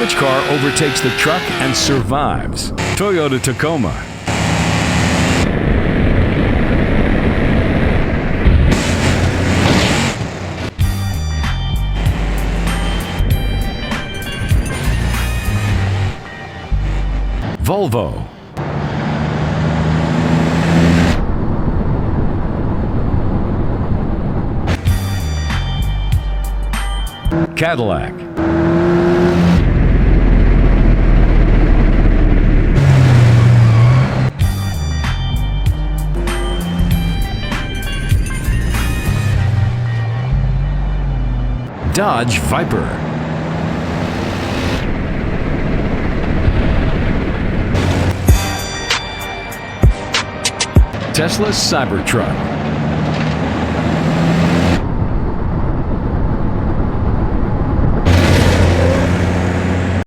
Which car overtakes the truck and survives? Toyota Tacoma, Volvo, Cadillac, Dodge Viper, Tesla Cybertruck,